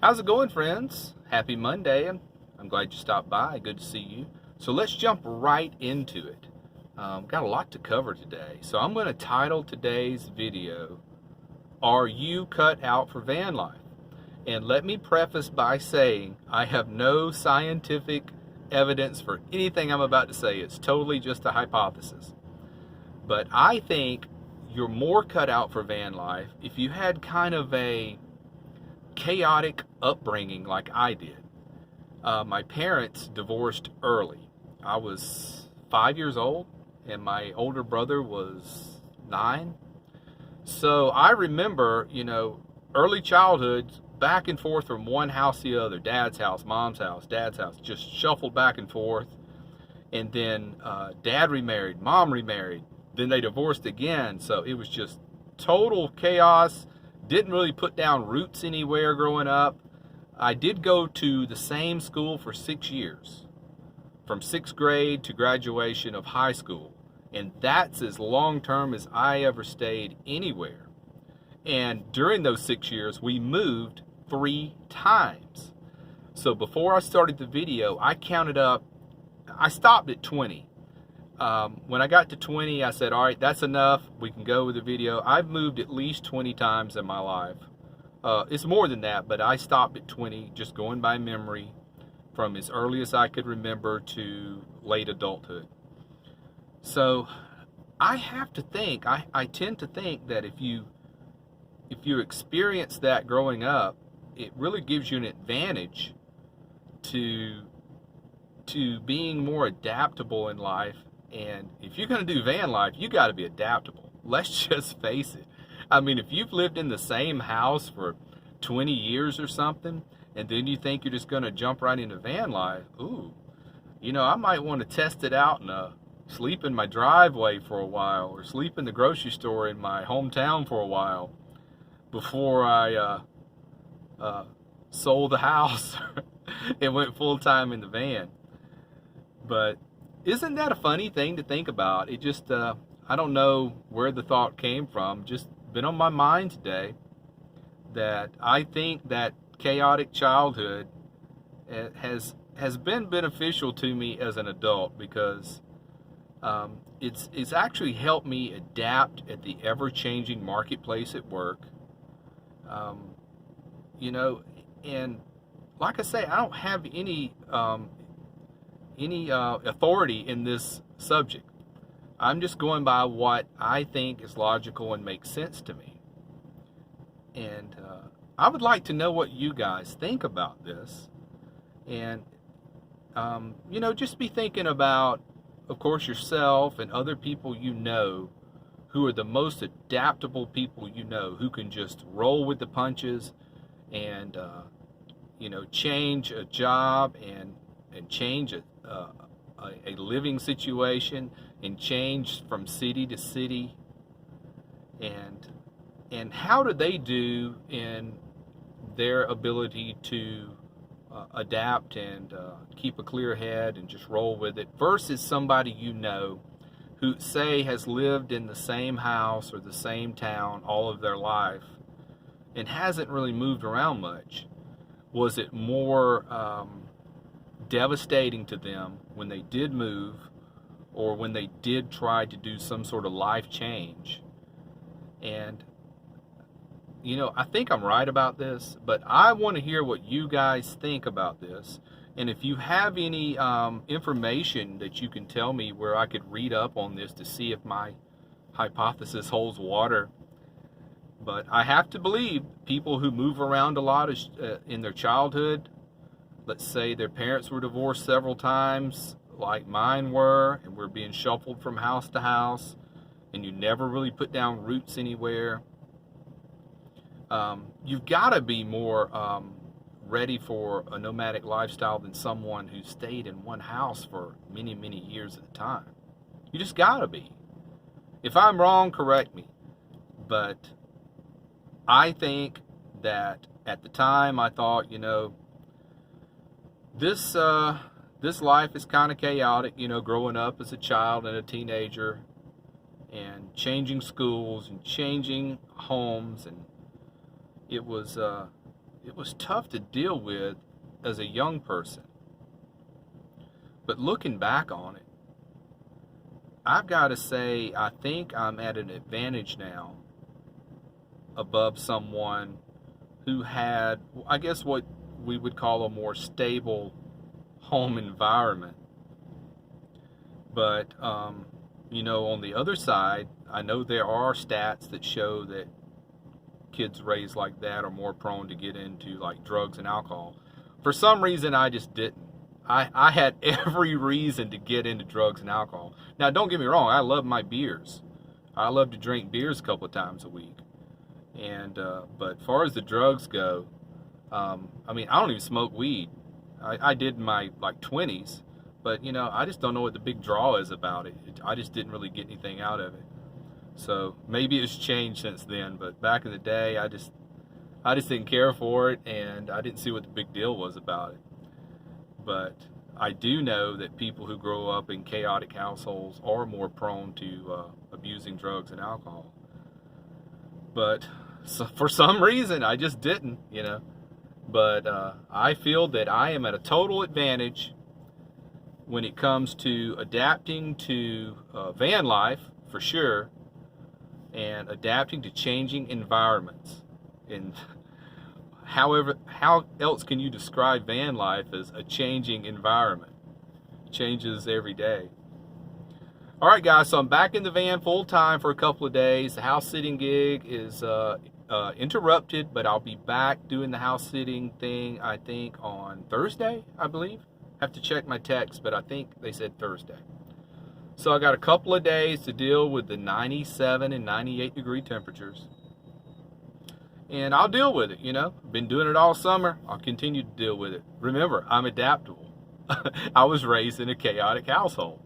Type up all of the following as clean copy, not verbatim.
How's it going, friends? Happy Monday. I'm glad you stopped by. Good to see you. So let's jump right into it. Got a lot to cover today. So I'm going to title today's video, Are You Cut Out for Van Life? And let me preface by saying I have no scientific evidence for anything I'm about to say. It's totally just a hypothesis. But I think you're more cut out for van life if you had kind of a chaotic upbringing like I did. My parents divorced early. I was 5 years old and my older brother was 9. So I remember, early childhood, back and forth from one house to the other, dad's house, mom's house, dad's house, just shuffled back and forth. And then dad remarried, mom remarried, then they divorced again. So it was just total chaos. Didn't really put down roots anywhere growing up. I did go to the same school for 6 years, from 6th grade to graduation of high school. And that's as long term as I ever stayed anywhere. And during those 6 years, we moved 3 times. So before I started the video, I counted up, I stopped at 20. When I got to 20, I said, all right, that's enough. We can go with the video. I've moved at least 20 times in my life. It's more than that, but I stopped at 20, just going by memory, from as early as I could remember to late adulthood. So I have to think, I tend to think that if you experience that growing up, it really gives you an advantage to being more adaptable in life. And if you're going to do van life, you got to be adaptable. Let's just face it. I mean, if you've lived in the same house for 20 years or something, and then you think you're just going to jump right into van life, I might want to test it out and sleep in my driveway for a while, or sleep in the grocery store in my hometown for a while before I sold the house and went full time in the van. But isn't that a funny thing to think about? It just, I don't know where the thought came from. Just been on my mind today that I think that chaotic childhood has been beneficial to me as an adult, because it's actually helped me adapt at the ever-changing marketplace at work. And like I say, I don't have any authority in this subject. I'm just going by what I think is logical and makes sense to me. And I would like to know what you guys think about this. And, just be thinking about, of course, yourself and other people who are the most adaptable people who can just roll with the punches and, change a job and change a living situation and change from city to city. And how do they do in their ability to adapt and keep a clear head and just roll with it, versus somebody who, say, has lived in the same house or the same town all of their life and hasn't really moved around much? Was it more devastating to them when they did move, or when they did try to do some sort of life change? And I think I'm right about this, but I want to hear what you guys think about this. And if you have any information that you can tell me where I could read up on this to see if my hypothesis holds water. But I have to believe people who move around a lot in their childhood, let's say their parents were divorced several times, like mine were, and we're being shuffled from house to house, and you never really put down roots anywhere. You've got to be more ready for a nomadic lifestyle than someone who stayed in one house for many, many years at a time. You just got to be. If I'm wrong, correct me. But I think that at the time I thought, this life is kind of chaotic, growing up as a child and a teenager and changing schools and changing homes, and it was it was tough to deal with as a young person. But looking back on it, I've got to say, I think I'm at an advantage now above someone who had, I guess, what we would call a more stable home environment. But, you know, on the other side, I know there are stats that show that kids raised like that are more prone to get into like drugs and alcohol. For some reason, I just didn't. I had every reason to get into drugs and alcohol. Now, don't get me wrong, I love my beers. I love to drink beers a couple of times a week. And but as far as the drugs go, I mean, I don't even smoke weed. I did in my like 20s, but you know, I just don't know what the big draw is about it. I just didn't really get anything out of it. So maybe it's changed since then, but back in the day, I just didn't care for it, and I didn't see what the big deal was about it. But I do know that people who grow up in chaotic households are more prone to abusing drugs and alcohol. But so for some reason, I just didn't, you know. But I feel that I am at a total advantage when it comes to adapting to van life, for sure, and adapting to changing environments. And however, how else can you describe van life as a changing environment? It changes every day. All right, guys, so I'm back in the van full time for a couple of days. The house sitting gig is interrupted, but I'll be back doing the house sitting thing, I think, on Thursday, I believe. Have to check my text, but I think they said Thursday. So I got a couple of days to deal with the 97 and 98 degree temperatures. And I'll deal with it, you know. I've been doing it all summer. I'll continue to deal with it. Remember, I'm adaptable. I was raised in a chaotic household.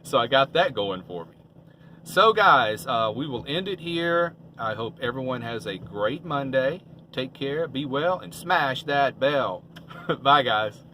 So I got that going for me. So guys, we will end it here. I hope everyone has a great Monday. Take care, be well, and smash that bell. Bye guys.